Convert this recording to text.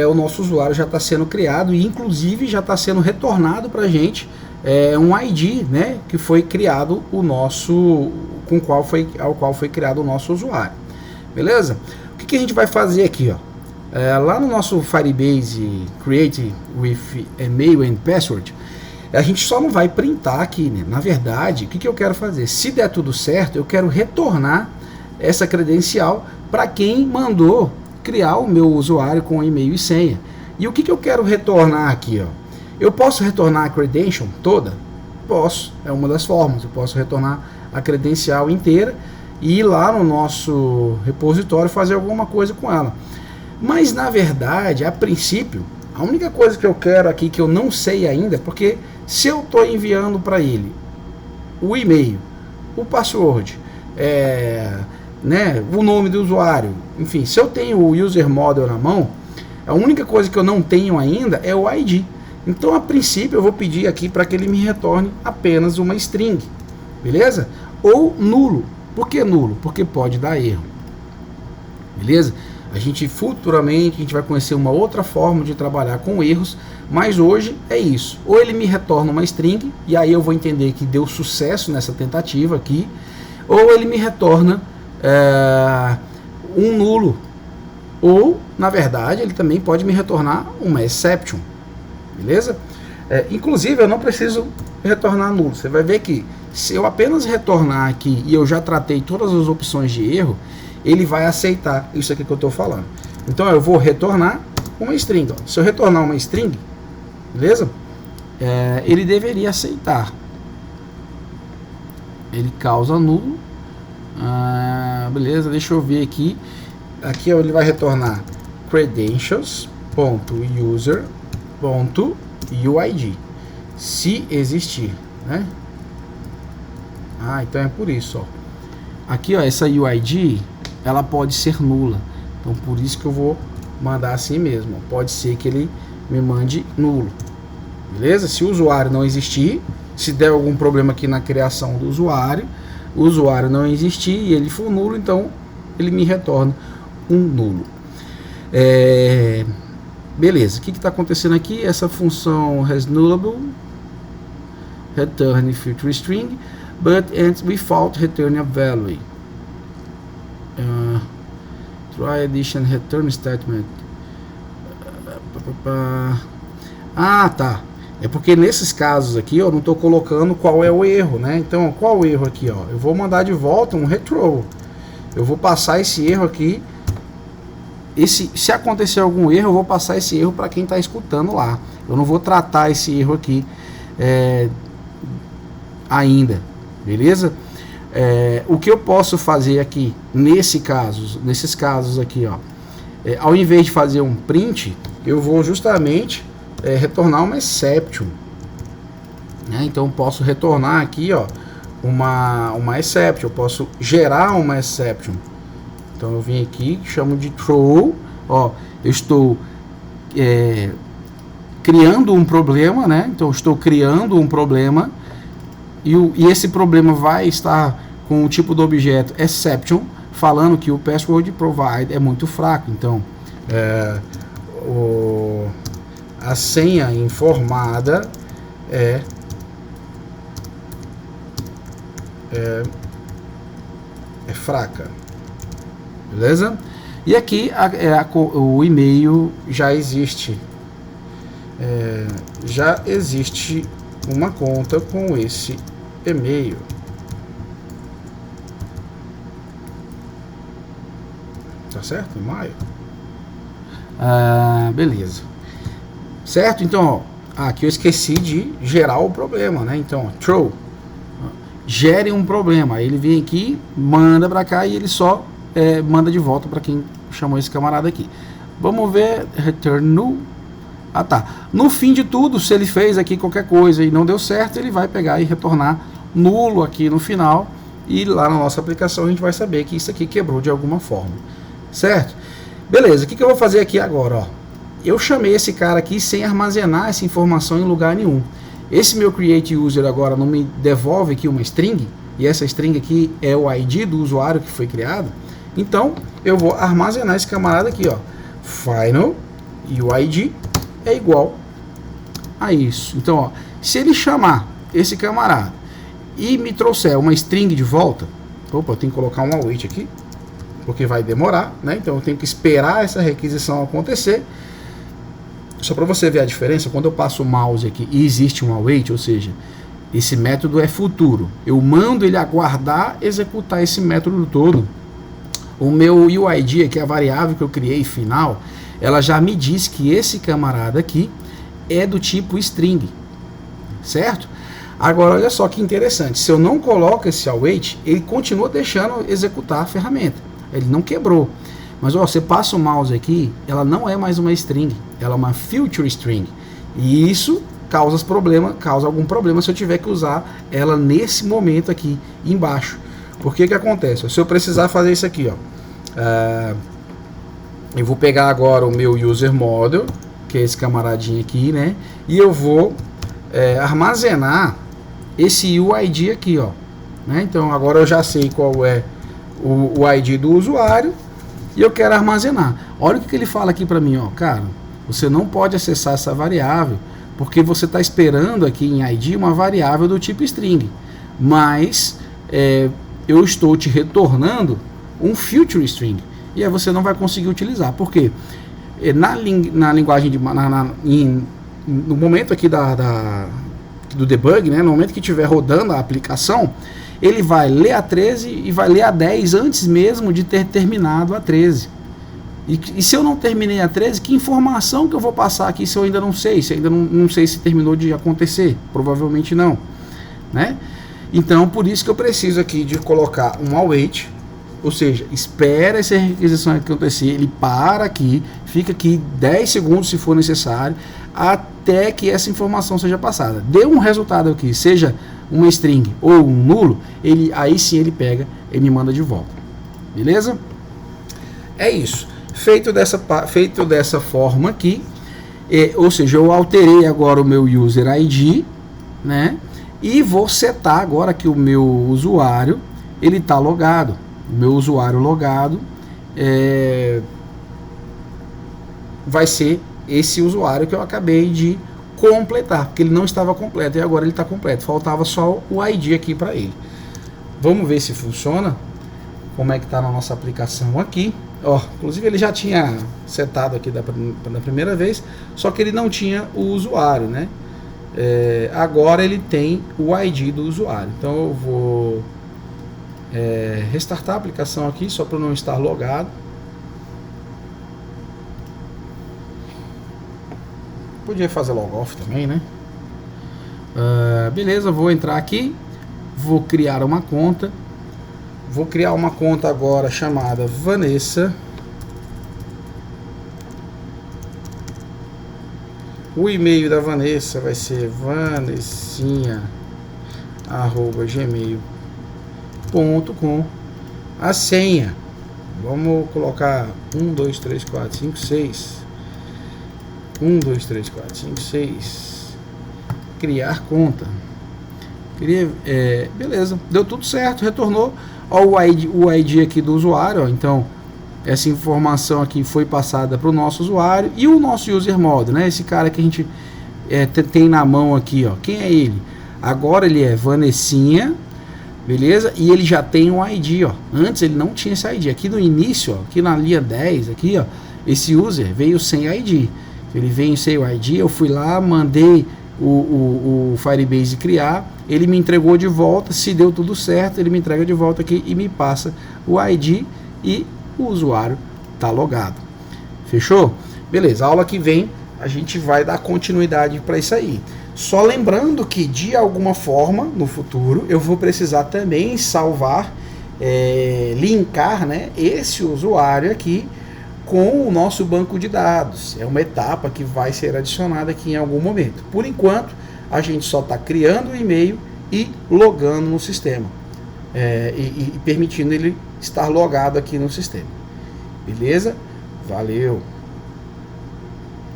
o nosso usuário já está sendo criado e inclusive já está sendo retornado para a gente um ID, né, que foi criado o nosso, ao qual foi criado o nosso usuário. Beleza? O que a gente vai fazer aqui, ó? Lá no nosso Firebase Create with Email and Password, a gente só não vai printar aqui, né? Na verdade, o que eu quero fazer? Se der tudo certo, eu quero retornar essa credencial para quem mandou criar o meu usuário com e-mail e senha. E o que eu quero retornar aqui, ó? Eu posso retornar a credential toda? Posso, é uma das formas. Eu posso retornar a credencial inteira e ir lá no nosso repositório fazer alguma coisa com ela. Mas na verdade, a princípio, a única coisa que eu quero aqui que eu não sei ainda, porque se eu estou enviando para ele o e-mail, o password, né, o nome do usuário, enfim, se eu tenho o user model na mão, a única coisa que eu não tenho ainda é o ID. Então, a princípio, eu vou pedir aqui para que ele me retorne apenas uma string, beleza? Ou nulo. Por que nulo? Porque pode dar erro, beleza? A gente futuramente a gente vai conhecer uma outra forma de trabalhar com erros, mas hoje é isso. Ou ele me retorna uma string, e aí eu vou entender que deu sucesso nessa tentativa aqui, ou ele me retorna um nulo, ou na verdade ele também pode me retornar uma exception, beleza? Inclusive eu não preciso retornar nulo. Você vai ver que se eu apenas retornar aqui e eu já tratei todas as opções de erro, ele vai aceitar isso aqui que eu estou falando. Então eu vou retornar uma string. Ó. Se eu retornar uma string, beleza? Ele deveria aceitar. Ele causa nulo. Beleza, deixa eu ver aqui. Aqui ele vai retornar credentials.user.uid, se existir, né? Então é por isso, ó. Aqui, ó, essa UID ela pode ser nula, então por isso que eu vou mandar assim mesmo, ó. Pode ser que ele me mande nulo, beleza? Se o usuário não existir, se der algum problema aqui na criação do usuário, o usuário não existir e ele for nulo, então ele me retorna um nulo. Beleza, o que está acontecendo aqui? Essa função hasNullable return future string but ends without return a value. Try addition return statement. Tá. É porque nesses casos aqui eu não estou colocando qual é o erro, né? Então, qual o erro aqui, ó? Eu vou mandar de volta um rethrow. Eu vou passar esse erro aqui. Se acontecer algum erro, eu vou passar esse erro para quem está escutando lá. Eu não vou tratar esse erro aqui ainda, beleza? O que eu posso fazer aqui nesses casos aqui, ó, ao invés de fazer um print, eu vou justamente retornar uma exception, né? Então eu posso retornar aqui, ó, uma exception. Eu posso gerar uma exception. Então eu vim aqui, chamo de throw, ó, eu estou criando um problema, né? Então eu estou criando um problema e esse problema vai estar com o tipo do objeto exception, falando que o password provide é muito fraco. Então a senha informada é fraca, beleza? E aqui o e-mail já existe, uma conta com esse e-mail. Tá certo? Maio. Beleza. Certo? Então, ó, aqui eu esqueci de gerar o problema, né? Então, ó, throw. Gere um problema. Aí ele vem aqui, manda para cá e ele só manda de volta para quem chamou esse camarada aqui. Vamos ver. Return null. Tá. No fim de tudo, se ele fez aqui qualquer coisa e não deu certo, ele vai pegar e retornar nulo aqui no final. E lá na nossa aplicação a gente vai saber que isso aqui quebrou de alguma forma. Certo? Beleza. O que eu vou fazer aqui agora? Ó? Eu chamei esse cara aqui sem armazenar essa informação em lugar nenhum. Esse meu create user agora não me devolve aqui uma string, e essa string aqui é o ID do usuário que foi criado. Então eu vou armazenar esse camarada aqui, ó, final e o ID é igual a isso. Então, ó, se ele chamar esse camarada e me trouxer uma string de volta, opa, eu tenho que colocar um await aqui, porque vai demorar, né? Então eu tenho que esperar essa requisição acontecer. Só para você ver a diferença, quando eu passo o mouse aqui e existe um await, ou seja, esse método é futuro, eu mando ele aguardar executar esse método todo. O meu UID, que é a variável que eu criei final, ela já me diz que esse camarada aqui é do tipo string, certo? Agora olha só que interessante, se eu não coloco esse await, ele continua deixando executar a ferramenta, ele não quebrou. Mas ó, você passa o mouse aqui, ela não é mais uma string, ela é uma future string, e isso causa algum problema se eu tiver que usar ela nesse momento aqui embaixo. Por que acontece? Se eu precisar fazer isso aqui, ó, eu vou pegar agora o meu user model, que é esse camaradinho aqui, né? E eu vou armazenar esse UID aqui, ó, né? Então agora eu já sei qual é o ID do usuário e eu quero armazenar. Olha o que ele fala aqui para mim, ó, cara, você não pode acessar essa variável porque você está esperando aqui em ID uma variável do tipo string, mas eu estou te retornando um future string, e aí você não vai conseguir utilizar. Por quê? Na linguagem no momento aqui do debug, né, no momento que estiver rodando a aplicação, ele vai ler a 13 e vai ler a 10 antes mesmo de ter terminado a 13. E se eu não terminei a 13, que informação que eu vou passar aqui se eu ainda não sei? Se ainda não sei se terminou de acontecer? Provavelmente não, né? Então, por isso que eu preciso aqui de colocar um await, ou seja, espera essa requisição acontecer, ele para aqui, fica aqui 10 segundos se for necessário, até que essa informação seja passada. Deu um resultado aqui, seja uma string ou um nulo, aí sim ele pega e me manda de volta. Beleza? É isso. Feito dessa forma aqui, ou seja, eu alterei agora o meu user ID, né? E vou setar agora que o meu usuário ele está logado. O meu usuário logado vai ser esse usuário que eu acabei de completar, porque ele não estava completo e agora ele está completo. Faltava só o ID aqui para ele. Vamos ver se funciona. Como é que está na nossa aplicação aqui. Ó, inclusive ele já tinha setado aqui da primeira vez, só que ele não tinha o usuário, né? Agora ele tem o ID do usuário. Então eu vou restartar a aplicação aqui só para não estar logado. Podia fazer logoff também, né? Beleza, vou entrar aqui, vou criar uma conta. Vou criar uma conta agora chamada Vanessa. O e-mail da Vanessa vai ser vanessinha@gmail.com. A senha, vamos colocar 1, 2, 3, 4, 5, 6. 1, 2, 3, 4, 5, 6. Criar conta. Beleza, deu tudo certo, retornou. Ó, o ID aqui do usuário, ó, então essa informação aqui foi passada para o nosso usuário e o nosso user model, né? Esse cara que a gente tem na mão aqui, ó. Quem é ele? Agora ele é Vanessinha, beleza? E ele já tem um ID, ó. Antes ele não tinha esse ID. Aqui no início, ó, aqui na linha 10, aqui, ó, esse user veio sem ID. Ele veio sem o ID, eu fui lá, mandei o Firebase criar, ele me entregou de volta, se deu tudo certo, ele me entrega de volta aqui e me passa o ID e o usuário está logado. Fechou? Beleza, a aula que vem a gente vai dar continuidade para isso aí. Só lembrando que de alguma forma, no futuro, eu vou precisar também salvar, linkar, né, esse usuário aqui com o nosso banco de dados. É uma etapa que vai ser adicionada aqui em algum momento. Por enquanto, a gente só está criando o e-mail e logando no sistema. E permitindo ele estar logado aqui no sistema. Beleza? Valeu!